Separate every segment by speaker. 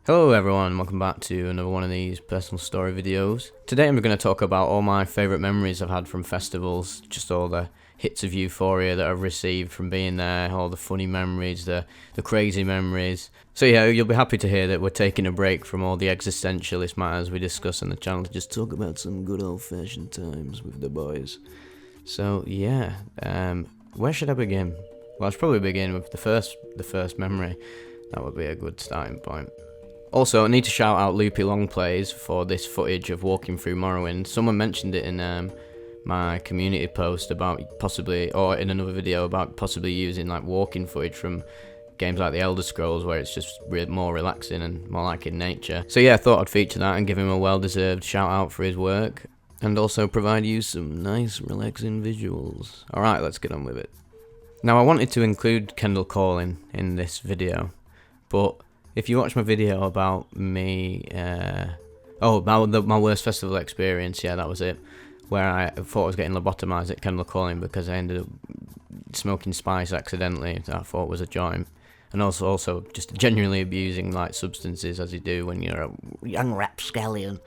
Speaker 1: Hello everyone, welcome back to another one of these personal story videos. Today I'm going to talk about all my favourite memories I've had from festivals, just all the hits of euphoria that I've received from being there, all the funny memories, the crazy memories. So yeah, you'll be happy to hear that we're taking a break from all the existentialist matters we discuss on the channel to just talk about some good old-fashioned times with the boys. So yeah, where should I begin? Well, I should probably begin with the first memory. That would be a good starting point. Also, I need to shout out Loopy Longplays for this footage of walking through Morrowind. Someone mentioned it in my community post about possibly, or in another video about possibly using like walking footage from games like the Elder Scrolls, where it's just more relaxing and more like in nature. So yeah, I thought I'd feature that and give him a well-deserved shout out for his work, and also provide you some nice relaxing visuals. Alright, let's get on with it. Now, I wanted to include Kendall Calling in this video, but if you watch my video about me, my worst festival experience, yeah, that was it, where I thought I was getting lobotomized at Kendall Calling because I ended up smoking spice accidentally, that I thought was a joint, and also just genuinely abusing like substances as you do when you're a young rapscallion.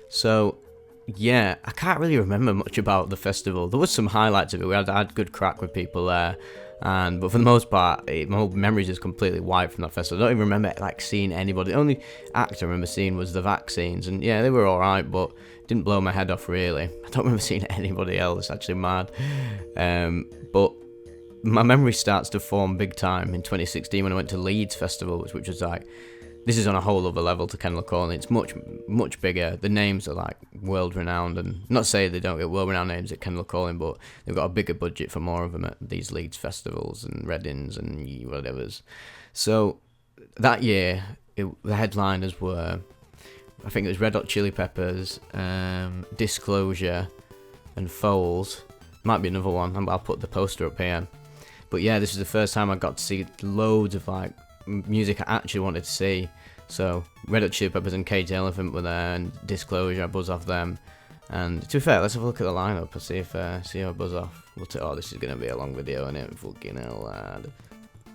Speaker 1: So yeah, I can't really remember much about the festival. There was some highlights of it. I had good crack with people there. But for the most part, my whole memories is completely wiped from that festival. I don't even remember like seeing anybody. The only act I remember seeing was the vaccines, and yeah, they were alright, but didn't blow my head off really. I don't remember seeing anybody else, actually mad. But my memory starts to form big time in 2016 when I went to Leeds Festival, which was like, this is on a whole other level to Kendall Calling. It's much bigger. The names are like world renowned, and not to say they don't get world renowned names at Kendall Calling, but they've got a bigger budget for more of them at these Leeds festivals and Readings and whatever's. So that year, the headliners were, I think it was Red Hot Chili Peppers, Disclosure, and Foals. Might be another one. I'll put the poster up here. But yeah, this is the first time I got to see loads of like music I actually wanted to see. So Red Hot Chili Peppers and Cage the Elephant were there, and Disclosure, I buzz off them. And to be fair, let's have a look at the lineup and see how I buzz off. Oh, this is gonna be a long video, innit? Fucking hell, lad.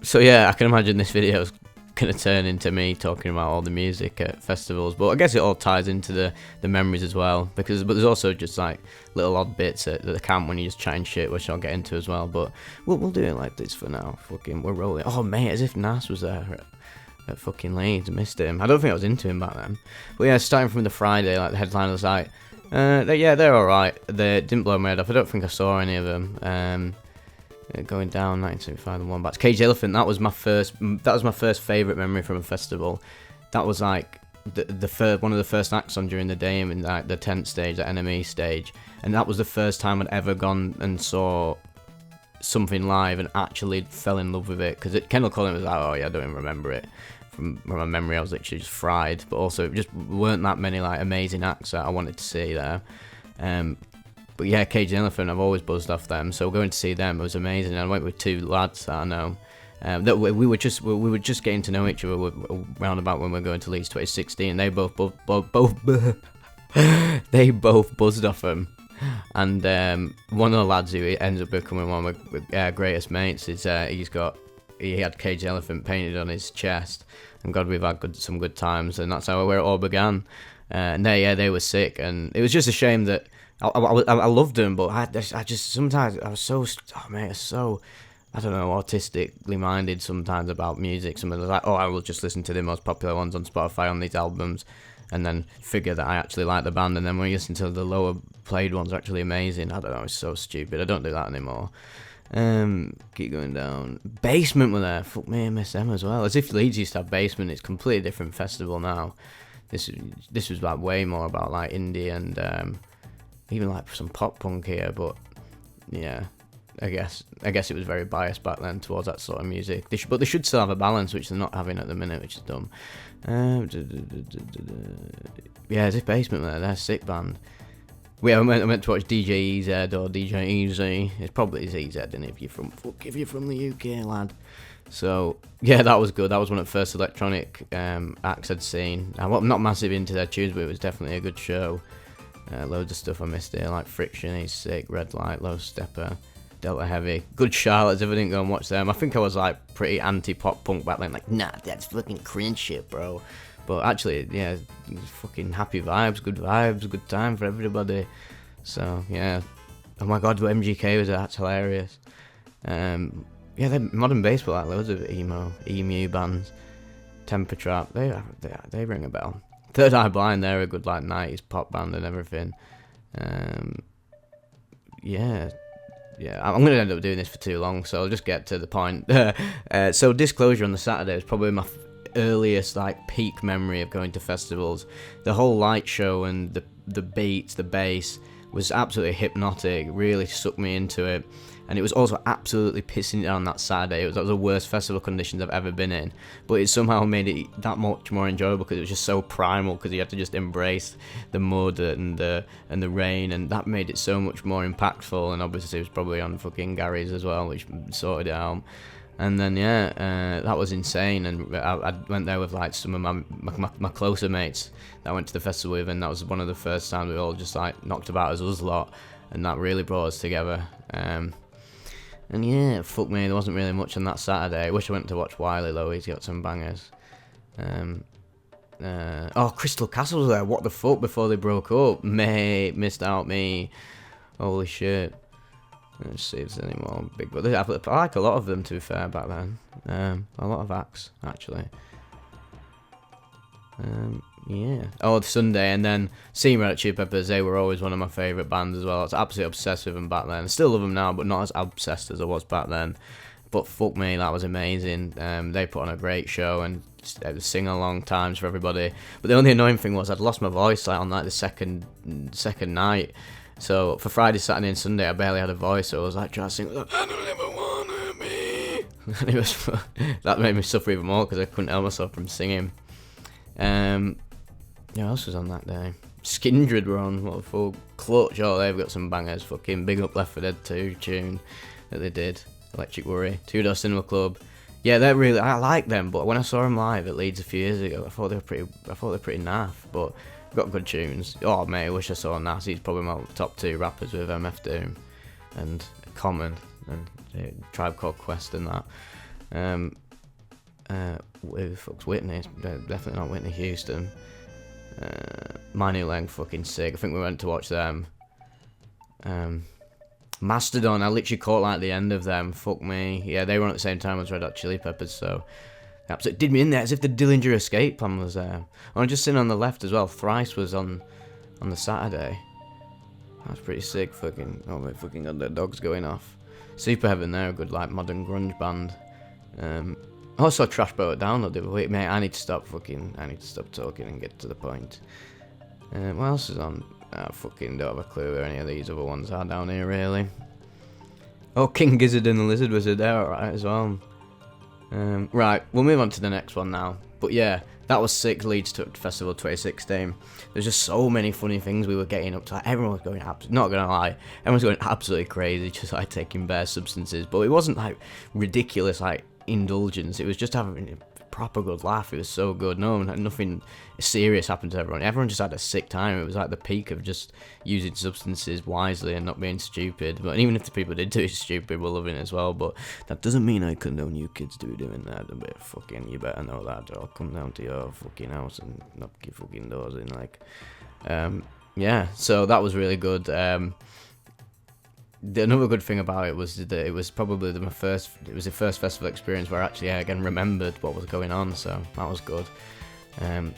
Speaker 1: So yeah, I can imagine this video is gonna turn into me talking about all the music at festivals, but I guess it all ties into the memories as well, but there's also just like little odd bits at the camp when you just chatting shit, which I'll get into as well. But we'll do it like this for now. Fucking, we're rolling. Oh mate, as if Nas was there at fucking Leeds. I missed him. I don't think I was into him back then. But yeah, starting from the Friday, like the headline was like, they're alright. They didn't blow my head off. I don't think I saw any of them. Going down 1975 and Wombats. Cage the Elephant, that was my first favourite memory from a festival. That was like one of the first acts on during the day in like the tent stage, the enemy stage, and that was the first time I'd ever gone and saw something live and actually fell in love with it, because Kendall Calling was like, oh yeah, I don't even remember it. From my memory, I was literally just fried, but also it just weren't that many like amazing acts that I wanted to see there. But yeah, Cage the Elephant, I've always buzzed off them, so going to see them was amazing. I went with two lads that I know. That we were just getting to know each other round about when we were going to Leeds 2016. They both they both buzzed off them, and one of the lads who ends up becoming one of my greatest mates is he had Cage the Elephant painted on his chest, and God, we've had some good times, and that's where it all began. And they were sick, and it was just a shame that I loved them, but I just sometimes I was so I don't know, autistically minded sometimes about music. Sometimes I was like, oh, I will just listen to the most popular ones on Spotify on these albums, and then figure that I actually like the band, and then when you listen to the lower played ones are actually amazing. I don't know, it's so stupid. I don't do that anymore. Keep going down. Basement were there. Fuck me, I miss them as well. As if Leeds used to have Basement. It's a completely different festival now. This was like way more about like indie and even like some pop punk here, but yeah, I guess it was very biased back then towards that sort of music. But they should still have a balance, which they're not having at the minute, which is dumb. Yeah, as if Basement there, they're a sick band. I went to watch DJ EZ or DJ Easy. It's probably EZ, isn't it, if you're from the UK, lad. So yeah, that was good. That was one of the first electronic acts I'd seen. I'm not massive into their tunes, but it was definitely a good show. Loads of stuff I missed here, like Friction, He's Sick, Red Light, Low Stepper, Delta Heavy, Good Charlotte's. If I didn't go and watch them, I think I was like pretty anti-pop punk back then, like, nah, that's fucking cringe shit, bro. But actually, yeah, fucking happy vibes, good time for everybody. So yeah, oh my god, MGK was that's hilarious. Yeah, they're modern baseball, like loads of emu bands. Temper Trap, they ring a bell. Third Eye Blind, they're a good like 90s pop band and everything. Yeah, I'm going to end up doing this for too long, so I'll just get to the point. So Disclosure on the Saturday is probably my earliest like peak memory of going to festivals. The whole light show and the beats, the bass was absolutely hypnotic, really sucked me into it. And it was also absolutely pissing down that Saturday. It was the worst festival conditions I've ever been in, but it somehow made it that much more enjoyable because it was just so primal. Because you had to just embrace the mud and the rain, and that made it so much more impactful. And obviously, it was probably on fucking Gary's as well, which sorted it out. And then that was insane. And I went there with like some of my closer mates that I went to the festival with, and that was one of the first times we all just like knocked about as us lot, and that really brought us together. And yeah, fuck me, there wasn't really much on that Saturday. I wish I went to watch Wiley though, he's got some bangers. Crystal Castle was there, what the fuck, before they broke up. Mate, missed out me. Holy shit. Let's see if there's any more big, but I like a lot of them to be fair back then. A lot of acts, actually. Yeah. Oh, the Sunday, and then seeing Red Hot Chili Peppers, they were always one of my favourite bands as well. I was absolutely obsessed with them back then. I still love them now, but not as obsessed as I was back then. But fuck me, that was amazing. They put on a great show, and it was sing-along times for everybody. But the only annoying thing was I'd lost my voice like on like the second night. So for Friday, Saturday, and Sunday, I barely had a voice. So I was like trying to sing, I don't ever wanna be. And it was that made me suffer even more because I couldn't help myself from singing. Yeah, what else was on that day? Skindred were on, what the fuck? Clutch, oh, they've got some bangers. Fucking big up Left 4 Dead 2 tune that they did. Electric Worry, Two Door Cinema Club. Yeah, they're really, I like them, but when I saw them live at Leeds a few years ago, I thought they were pretty naff, but got good tunes. Oh mate, I wish I saw Nas. He's probably my top 2 rappers with MF Doom and Common and Tribe Called Quest and that. Who the fuck's Whitney? It's definitely not Whitney Houston. My New Lang, fucking sick. I think we went to watch them. Mastodon, I literally caught like the end of them. Fuck me. Yeah, they were on at the same time as Red Hot Chili Peppers, so absolutely did me in there as if the Dillinger Escape Plan was there. I'm just sitting on the left as well. Thrice was on the Saturday. That's pretty sick. Fucking, oh my fucking god, the dog's going off. Super Heaven, they're a good like modern grunge band. Also Trash Boat Down, wait mate, I need to stop talking and get to the point. What else is on? I fucking don't have a clue where any of these other ones are down here really. Oh, King Gizzard and the Lizard Wizard, they're alright as well. Right, we'll move on to the next one now. But yeah, that was sick. Leeds Festival 2016. There's just so many funny things we were getting up to. Like, everyone was going not gonna lie, everyone's going absolutely crazy, just like taking bare substances. But it wasn't like ridiculous like indulgence. It was just having a proper good laugh. It was so good. Nothing serious happened to everyone. Everyone just had a sick time. It was like the peak of just using substances wisely and not being stupid. But even if the people did do it stupid, we're loving it as well. But that doesn't mean I condone you kids doing that. A bit fucking, you better know that, or I'll come down to your fucking house and knock your fucking doors in. Like, yeah. So that was really good. Another good thing about it was that it was probably the first festival experience where I actually again remembered what was going on, so that was good. And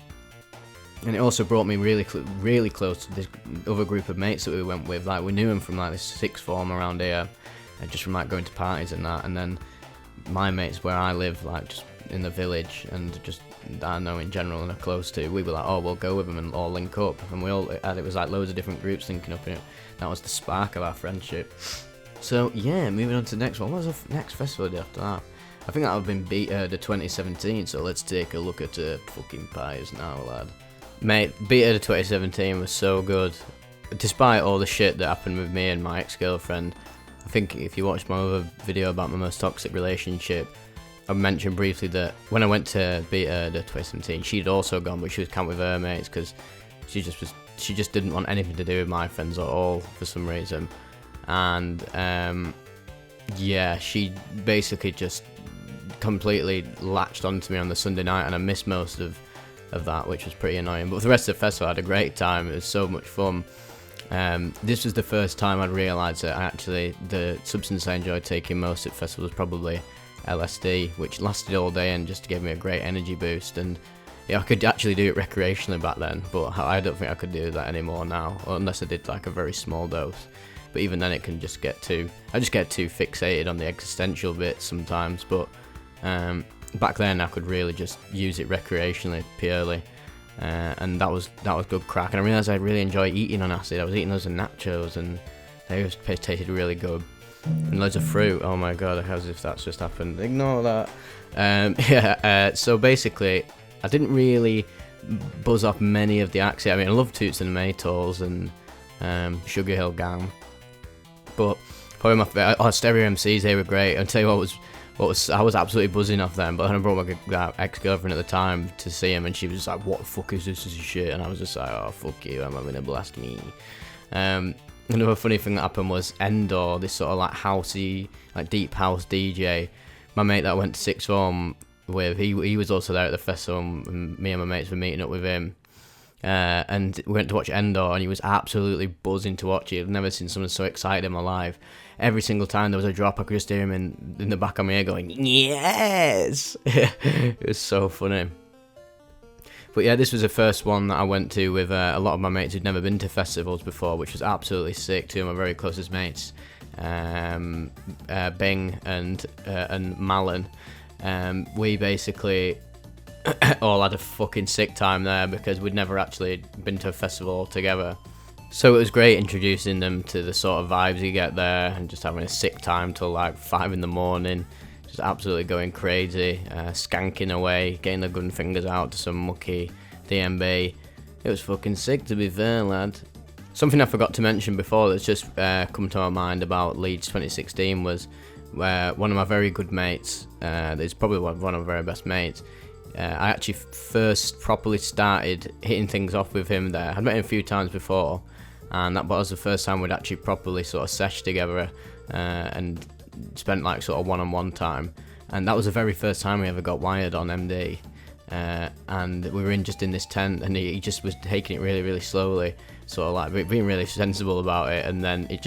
Speaker 1: it also brought me really close to this other group of mates that we went with. Like, we knew them from like this sixth form around here, just from like going to parties and that. And then my mates where I live, like just in the village, and just that I know in general and are close to, we were like, oh, we'll go with them and all link up. And we all, it was like loads of different groups linking up in it. That was the spark of our friendship. So yeah, moving on to the next one. What was the next festival day after that? I think that would have been the 2017, so let's take a look at fucking pies now, lad. Mate, Beta 2017 was so good. Despite all the shit that happened with me and my ex-girlfriend, I think if you watched my other video about my most toxic relationship, I mentioned briefly that when I went to Beta 2017, she'd also gone, but she was camped with her mates because she just didn't want anything to do with my friends at all for some reason. And yeah, she basically just completely latched onto me on the Sunday night, and I missed most of of that, which was pretty annoying. But for the rest of the festival, I had a great time. It was so much fun. This was the first time I'd realised that actually the substance I enjoyed taking most at festivals was probably LSD, which lasted all day and just gave me a great energy boost. And yeah, I could actually do it recreationally back then, but I don't think I could do that anymore now, unless I did like a very small dose. But even then, it can just get I just get too fixated on the existential bits sometimes. But back then, I could really just use it recreationally, purely. And that was good crack. And I realised I really enjoy eating on acid. I was eating loads of nachos, and they just tasted really good. And loads of fruit. Oh my god, as if that's just happened. Ignore that. So basically, I didn't really buzz off many of the acts. I mean, I love Toots and the Maytals and Sugar Hill Gang, but probably my favorite. Stereo MCs, they were great. I'll tell you what was I was absolutely buzzing off them. But then I brought my ex-girlfriend at the time to see him, and she was just like, "What the fuck is this? This is shit." And I was just like, "Oh fuck you, I'm having a blast, me." Another funny thing that happened was Endor, this sort of like housey, like deep house DJ. My mate that I went to sixth form with, he was also there at the festival, and me and my mates were meeting up with him. And we went to watch Endor, and he was absolutely buzzing to watch it. I've never seen someone so excited in my life. Every single time there was a drop, I could just hear him in the back of my ear going, "Yes!" It was so funny. But yeah, this was the first one that I went to with a lot of my mates who'd never been to festivals before, which was absolutely sick. Two of my very closest mates, Bing and Malin. We basically all had a fucking sick time there because we'd never actually been to a festival all together. So it was great introducing them to the sort of vibes you get there, and just having a sick time till like 5 in the morning, just absolutely going crazy, skanking away, getting the gun fingers out to some mucky DMB. It was fucking sick, to be fair, lad. Something I forgot to mention before that's just come to my mind about Leeds 2016 was where one of my very good mates, is probably one of my very best mates, I actually first properly started hitting things off with him there. I'd met him a few times before, and that was the first time we'd actually properly sort of sesh together and spent like sort of one-on-one time. And that was the very first time we ever got wired on MD. And we were in this tent, and he just was taking it really, really slowly, sort of like being really sensible about it. And then I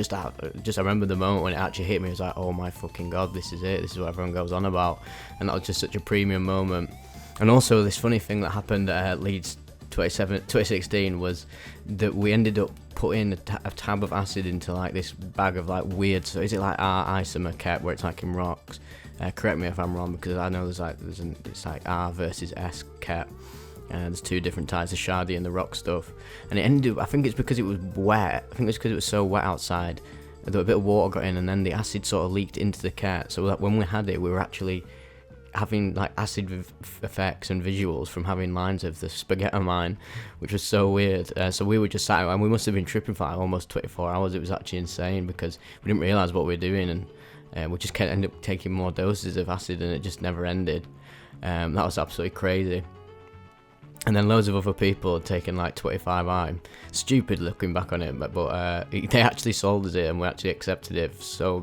Speaker 1: remember the moment when it actually hit me. It was like, oh my fucking god, this is it. This is what everyone goes on about. And that was just such a premium moment. And also this funny thing that happened at Leeds 2016 was that we ended up putting a tab of acid into like this bag of like weird, so is it like R isomer cap where it's like in rocks? Correct me if I'm wrong, because I know it's like R versus S cap. There's two different types, the shardy and the rock stuff. And it ended up, I think it's because it was wet. I think it's because it was so wet outside that a bit of water got in, and then the acid sort of leaked into the cat. So that when we had it, we were actually having like acid effects and visuals from having lines of the spaghetti mine, which was so weird. So we were just sat, and we must have been tripping for like almost 24 hours. It was actually insane because we didn't realise what we were doing, and we just kept end up taking more doses of acid, and it just never ended. That was absolutely crazy. And then loads of other people had taken like 25i. Stupid looking back on it, but they actually sold us it, and we actually accepted it.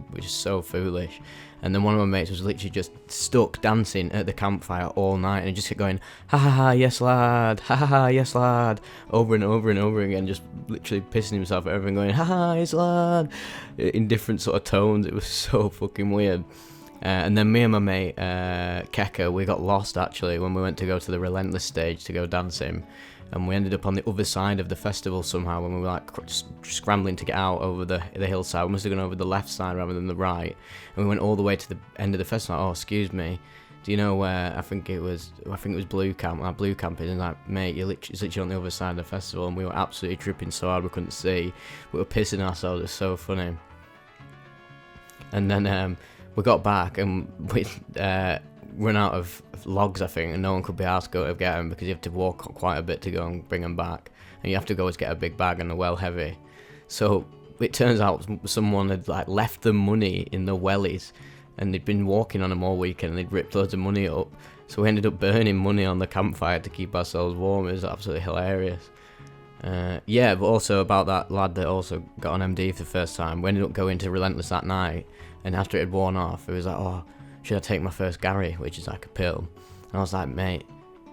Speaker 1: Which is so foolish. And then one of my mates was literally just stuck dancing at the campfire all night, and he just kept going, "Ha ha ha, yes lad, ha ha ha, yes lad," over and over and over again, just literally pissing himself at everyone, going, "Ha ha, yes lad," in different sort of tones. It was so fucking weird. And then me and my mate, Keka, we got lost actually when we went to go to the Relentless stage to go dancing. And we ended up on the other side of the festival somehow when we were like scrambling to get out over the hillside. We must have gone over the left side rather than the right. And we went all the way to the end of the festival. Like, "Oh, excuse me, do you know where?" I think it was Blue Camp. Our Blue Camp is, and like, "Mate, it's literally on the other side of the festival." And we were absolutely tripping so hard we couldn't see. We were pissing ourselves. It was so funny. And then we got back, and we run out of logs, I think, and no one could be asked to go to get them because you have to walk quite a bit to go and bring them back, and you have to go and get a big bag, and they're well heavy. So it turns out someone had like left them money in the wellies, and they'd been walking on them all weekend, and they'd ripped loads of money up. So we ended up burning money on the campfire to keep ourselves warm. It was absolutely hilarious. Yeah, but also about that lad that also got on MD for the first time. We ended up going to Relentless that night, and after it had worn off, it was like, "Oh, should I take my first Gary," which is like a pill. And I was like, "Mate,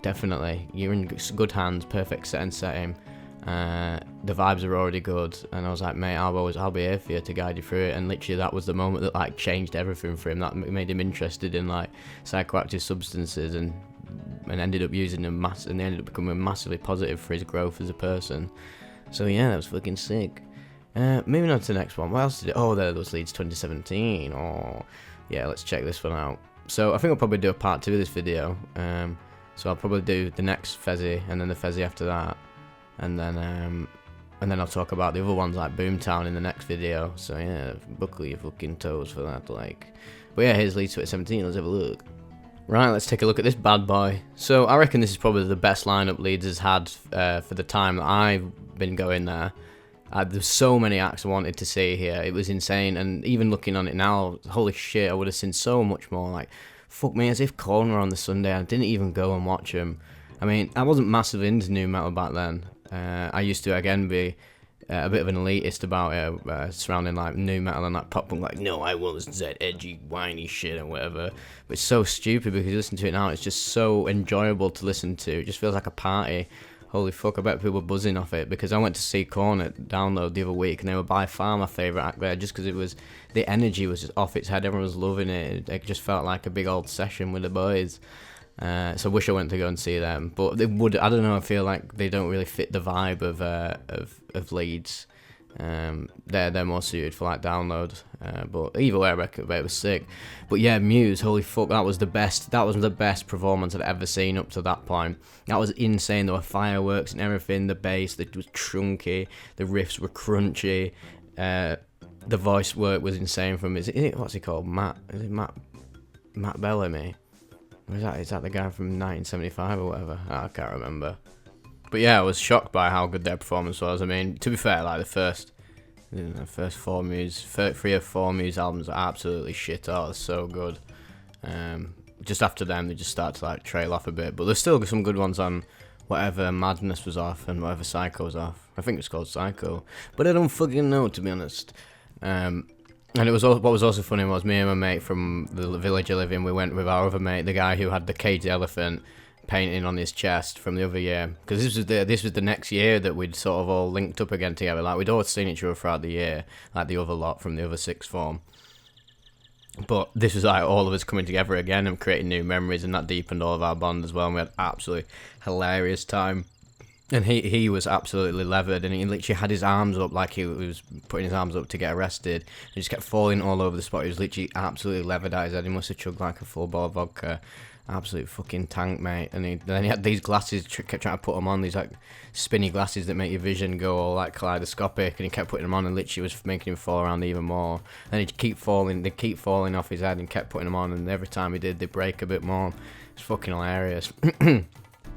Speaker 1: definitely. You're in good hands, perfect setting. The vibes are already good, and I was like, mate, I'll be here for you to guide you through it. And literally that was the moment that like changed everything for him. That made him interested in like psychoactive substances, and ended up using them and they ended up becoming massively positive for his growth as a person. So yeah, that was fucking sick. Moving on to the next one. What else did it? Oh, there was Leeds 2017. Oh yeah, let's check this one out. So I think I'll probably do a part 2 of this video. So I'll probably do the next Fezzy and then the Fezzy after that, and then I'll talk about the other ones like Boomtown in the next video. So yeah, buckle your fucking toes for that. Like, but yeah, here's Leeds 2017. Let's have a look. Right, let's take a look at this bad boy. So I reckon this is probably the best lineup Leeds has had for the time that I've been going there. There's so many acts I wanted to see here. It was insane, and even looking on it now, holy shit, I would have seen so much more. Like, fuck me, as if Korn were on the Sunday. I didn't even go and watch them. I mean, I wasn't massively into new metal back then. I used to, again, be a bit of an elitist about it, surrounding like new metal and like pop punk. Like, no, I want that edgy, whiny shit and whatever. But it's so stupid because you listen to it now, it's just so enjoyable to listen to. It just feels like a party. Holy fuck, I bet people were buzzing off it, because I went to see Korn at Download the other week, and they were by far my favourite act there, just because it was, the energy was just off its head. Everyone was loving it. It just felt like a big old session with the boys. So I wish I went to go and see them, but they would. I don't know. I feel like they don't really fit the vibe of Leeds. They're more suited for like Download. But either way, I reckon it was sick. But yeah, Muse, holy fuck, that was the best. That was the best performance I'd ever seen up to that point. That was insane. There were fireworks and everything. The bass, that was chunky. The riffs were crunchy. The voice work was insane from. Is it what's he called? Matt? Is it Matt Bellamy? Is that the guy from 1975 or whatever? I can't remember. But yeah, I was shocked by how good their performance was. I mean, to be fair, like the first 3 or 4 Muse albums are absolutely shit. Oh, they're so good. Just after them, they just start to like trail off a bit. But there's still some good ones on whatever Madness was off and whatever Psycho was off. I think it's called Psycho, but I don't fucking know, to be honest. And it was what was also funny was me and my mate from the village I live in. We went with our other mate, the guy who had the caged elephant painting on his chest from the other year, because this was the next year that we'd sort of all linked up again together. Like, we'd always seen each other throughout the year, like the other lot from the other sixth form. But this was like all of us coming together again and creating new memories, and that deepened all of our bond as well. And we had absolutely hilarious time. And he was absolutely levered, and he literally had his arms up like he was putting his arms up to get arrested. He just kept falling all over the spot. He was literally absolutely levered at his head. He must have chugged like a full bottle of vodka. Absolute fucking tank, mate. And then he had these glasses, kept trying to put them on, these like spinny glasses that make your vision go all like kaleidoscopic, and he kept putting them on and literally was making him fall around even more. And they'd keep falling off his head, and kept putting them on, and every time he did, they'd break a bit more. It's fucking hilarious.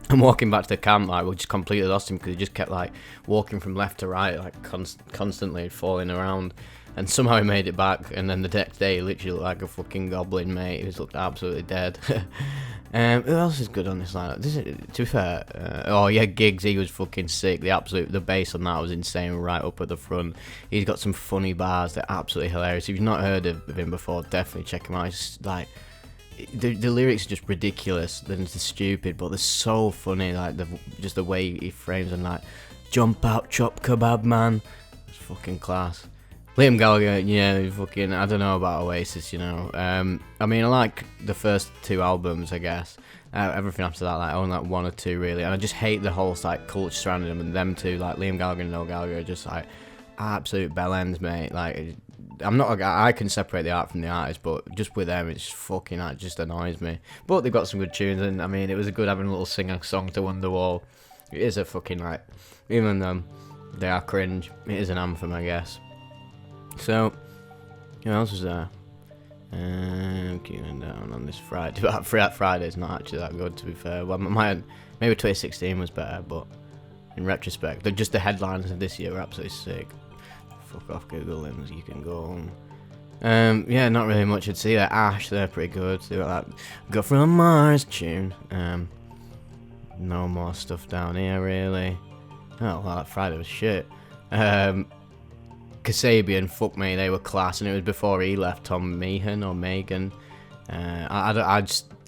Speaker 1: I'm walking back to the camp, like, we just completely lost him, because he just kept like walking from left to right, like constantly falling around. And somehow he made it back, and then the next day he literally looked like a fucking goblin, mate. He just looked absolutely dead. Who else is good on this lineup? To be fair, oh yeah, Giggs, he was fucking sick. The bass on that was insane, right up at the front. He's got some funny bars, they're absolutely hilarious. If you've not heard of him before, definitely check him out. It's like, the lyrics are just ridiculous, they're just stupid, but they're so funny. Like, just the way he frames them, like, jump out, chop kebab, man. It's fucking class. Liam Gallagher, yeah, fucking, I don't know about Oasis, you know. I mean, I like the first 2 albums, I guess. Everything after that, like, only like 1 or 2, really. And I just hate the whole, like, culture surrounding them, and them two, like, Liam Gallagher and Noel Gallagher, are just, like, absolute bellends, mate. Like, I'm not a guy, I can separate the art from the artist, but just with them, it's fucking, it just annoys me. But they've got some good tunes, and, I mean, it was good having a little sing-song to Wonderwall. It is a fucking, like, even though they are cringe, it is an anthem, I guess. So, who else was there? Keeping down on this Friday. Friday's not actually that good, to be fair. Well, maybe 2016 was better, but in retrospect, just the headlines of this year were absolutely sick. Fuck off, Google them, you can go on. Yeah, not really much I'd see there. Ash, they're pretty good. They got that Go From Mars tune. No more stuff down here, really. Oh, well, that Friday was shit. Kasabian, fuck me, they were class, and it was before he left, Tom Meehan or Megan. I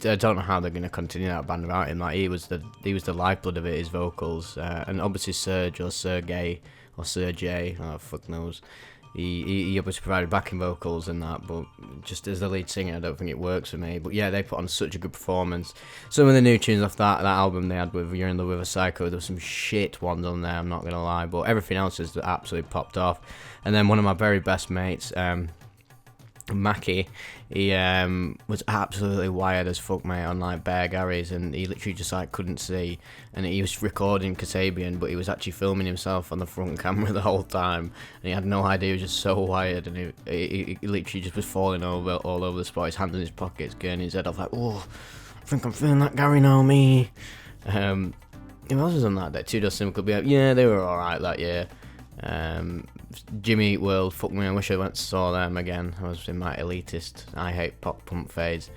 Speaker 1: I don't know how they're gonna continue that band without him. Like he was the lifeblood of it, his vocals, and obviously Serge or Sergey or Sergey, oh fuck knows. He obviously provided backing vocals and that, but just as the lead singer, I don't think it works for me. But yeah, they put on such a good performance. Some of the new tunes off that album they had with You're in Love with a Psycho, there was some shit ones on there, I'm not gonna lie, but everything else has absolutely popped off. And then one of my very best mates, Mackie, he was absolutely wired as fuck, mate, on like Bear Gary's, and he literally just like couldn't see, and he was recording Kasabian, but he was actually filming himself on the front camera the whole time, and he had no idea. He was just so wired, and he literally just was falling over all over the spot, his hands in his pockets, getting his head off like, oh, I think I'm feeling that Gary now, me. Who else was on that day? Two Dots Cinema Club, yeah, they were alright that year. Jimmy Eat World, fuck me, I wish I went and saw them again. I was in my elitist, I hate pop punk phase.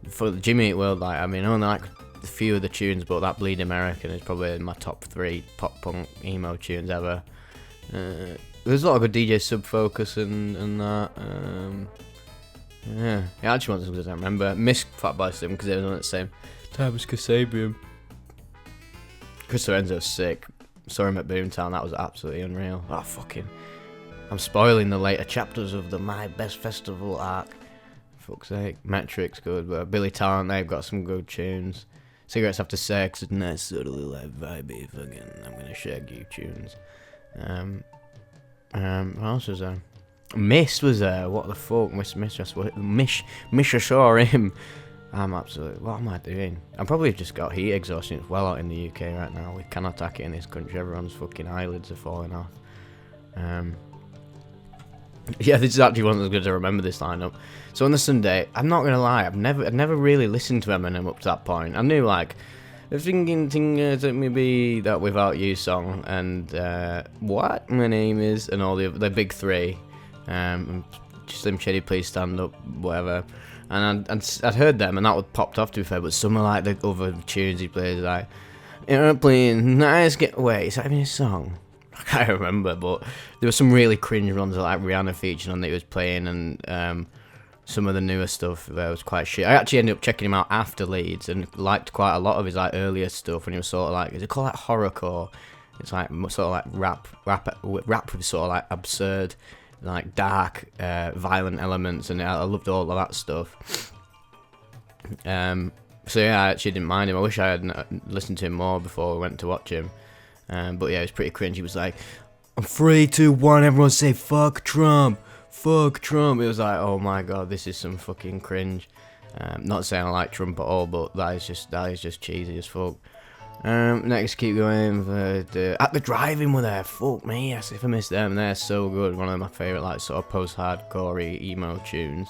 Speaker 1: For Jimmy Eat World, like, I mean, I only like a few of the tunes, but that Bleed American is probably in my top 3 pop punk emo tunes ever. There's a lot of good DJ Sub Focus and that. Yeah, it actually wasn't as good as I remember. Missed Fatboy Slim because it was on at the same time as Kasabian. Chris Lorenzo's sick. Saw him at Boomtown, that was absolutely unreal. Oh, fucking. I'm spoiling the later chapters of the My Best Festival arc. Fuck's sake. Metric's good, but Billy Talent, they've got some good tunes. Cigarettes After Sex is nice, sort of like vibey, fucking I'm gonna shag you tunes. What else was there? Mist was there, what the fuck? Mish, I saw him. I'm absolutely, what am I doing? I'm probably just got heat exhaustion. It's well out in the UK right now. We cannot hack it in this country. Everyone's fucking eyelids are falling off. Yeah, this is actually one that's good to remember this lineup. So on the Sunday, I'm not gonna lie, I'd never really listened to Eminem up to that point. I knew like the thinking thing took me be that Without You song and what my name is and all the big 3. Slim Shady Please Stand Up, whatever. And I'd heard them, and that would popped off to be fair, but some of like the other tunes he plays, like Airplane, Nice Getaway, is that even his song? I can't remember, but there were some really cringe ones that like Rihanna featured on that he was playing, and some of the newer stuff was quite shit. I actually ended up checking him out after Leeds and liked quite a lot of his like earlier stuff when he was sort of like, is it called like horrorcore? It's like sort of like rap with sort of like absurd, like dark, violent elements, and I loved all of that stuff. So yeah, I actually didn't mind him. I wish I had listened to him more before we went to watch him. But yeah, it was pretty cringe. He was like, "I'm 3, 2, 1, everyone say fuck Trump, fuck Trump." It was like, oh my god, this is some fucking cringe. Not saying I like Trump at all, but that is just cheesy as fuck. Next, keep going. At the Drive-In were there. Fuck me, yes, if I missed them, they're so good. One of my favourite, like, sort of post-hardcore emo tunes.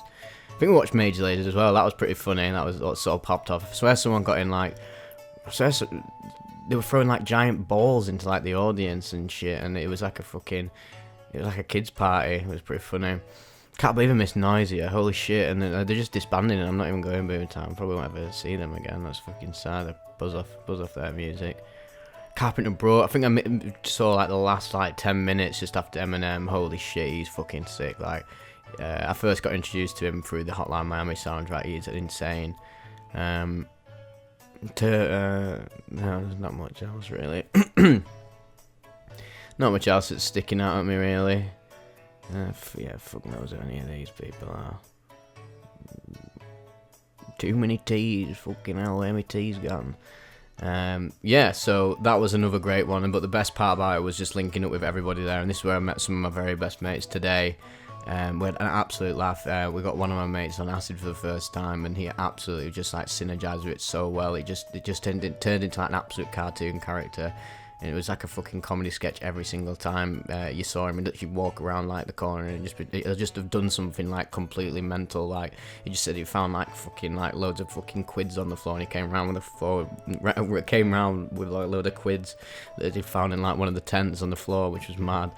Speaker 1: I think we watched Major Ladies as well. That was pretty funny, and that was what sort of popped off. I swear someone got in, like, they were throwing, like, giant balls into, like, the audience and shit, and it was like a kid's party. It was pretty funny. Can't believe I missed Noisia, holy shit, and they're just disbanding, and I'm not even going Boomtown. Probably won't ever see them again. That's fucking sad. Buzz off their music. Carpenter Bro, I think I saw like the last like 10 minutes just after Eminem. Holy shit, he's fucking sick. Like, I first got introduced to him through the Hotline Miami soundtrack. He's insane. No, there's not much else really. Not much else that's sticking out at me really. Yeah, fuck knows who any of these people are. Too many T's, fucking hell, how many T's gone? Yeah, so that was another great one, but the best part about it was just linking up with everybody there, and this is where I met some of my very best mates today. We had an absolute laugh. We got one of my mates on acid for the first time, and he absolutely just like synergized with it so well. It just turned into like an absolute cartoon character. And it was like a fucking comedy sketch every single time you saw him. He'd literally walk around like the corner and he'd just have done something like completely mental. Like he just said he found like fucking like loads of fucking quids on the floor, and he came around with like a load of quids that he found in like one of the tents on the floor, which was mad.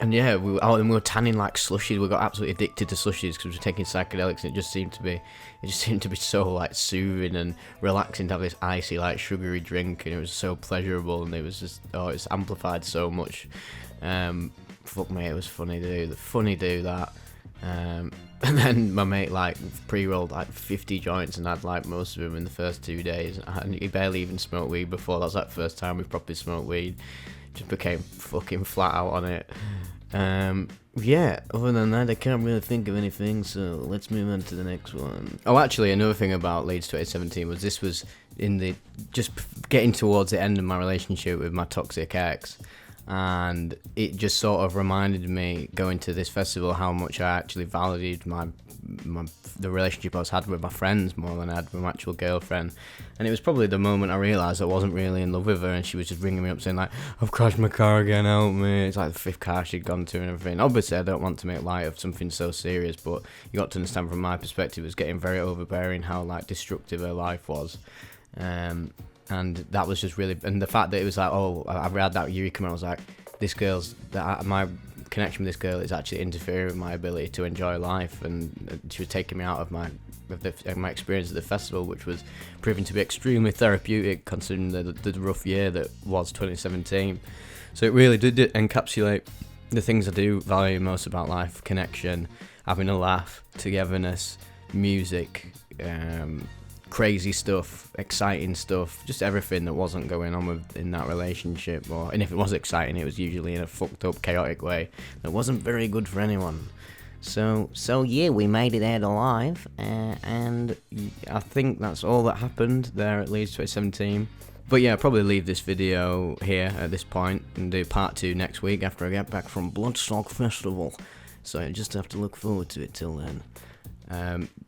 Speaker 1: And yeah, we were tanning like slushies. We got absolutely addicted to slushies because we were taking psychedelics, and it just seemed to be so like soothing and relaxing to have this icy like sugary drink, and it was so pleasurable, and it was just it's amplified so much. Fuck me, it was funny to do that. And then my mate like pre-rolled like 50 joints and had like most of them in the first 2 days. And he barely even smoked weed before. That was like the first time we properly smoked weed. Just became fucking flat out on it. Yeah, other than that, I can't really think of anything, so let's move on to the next one. Oh, actually, another thing about Leeds 2017 was this was in the just getting towards the end of my relationship with my toxic ex, and it just sort of reminded me going to this festival how much I actually valued the relationship I was had with my friends more than I had with my actual girlfriend. And it was probably the moment I realised I wasn't really in love with her, and she was just ringing me up saying like, I've crashed my car again, help me. It's like the 5th car she'd gone to and everything. Obviously I don't want to make light of something so serious, but you got to understand from my perspective it was getting very overbearing how like destructive her life was. And that was just really, and the fact that it was like, oh, I read that Eureka and I was like, my connection with this girl is actually interfering with my ability to enjoy life, and she was taking me out of my experience at the festival, which was proving to be extremely therapeutic considering the rough year that was 2017. So it really did encapsulate the things I do value most about life: connection, having a laugh, togetherness, music, crazy stuff, exciting stuff, just everything that wasn't going on in that relationship. And if it was exciting, it was usually in a fucked up, chaotic way that wasn't very good for anyone. So yeah, we made it out alive, and I think that's all that happened there at Leeds 2017. But yeah, I'll probably leave this video here at this point and do part 2 next week after I get back from Bloodstock Festival. So you just have to look forward to it till then.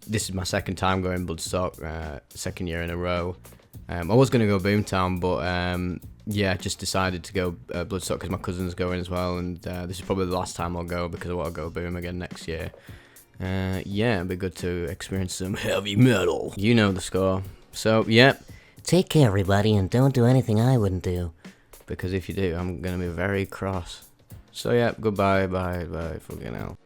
Speaker 1: This is my second time going Bloodstock, 2nd year in a row. I was going to go Boomtown, but yeah, just decided to go Bloodstock because my cousin's going as well, and this is probably the last time I'll go because I want to go Boom again next year. Yeah, it'd be good to experience some heavy metal. You know the score. So, yeah.
Speaker 2: Take care, everybody, and don't do anything I wouldn't do.
Speaker 1: Because if you do, I'm going to be very cross. So, yeah, goodbye, bye, fucking hell.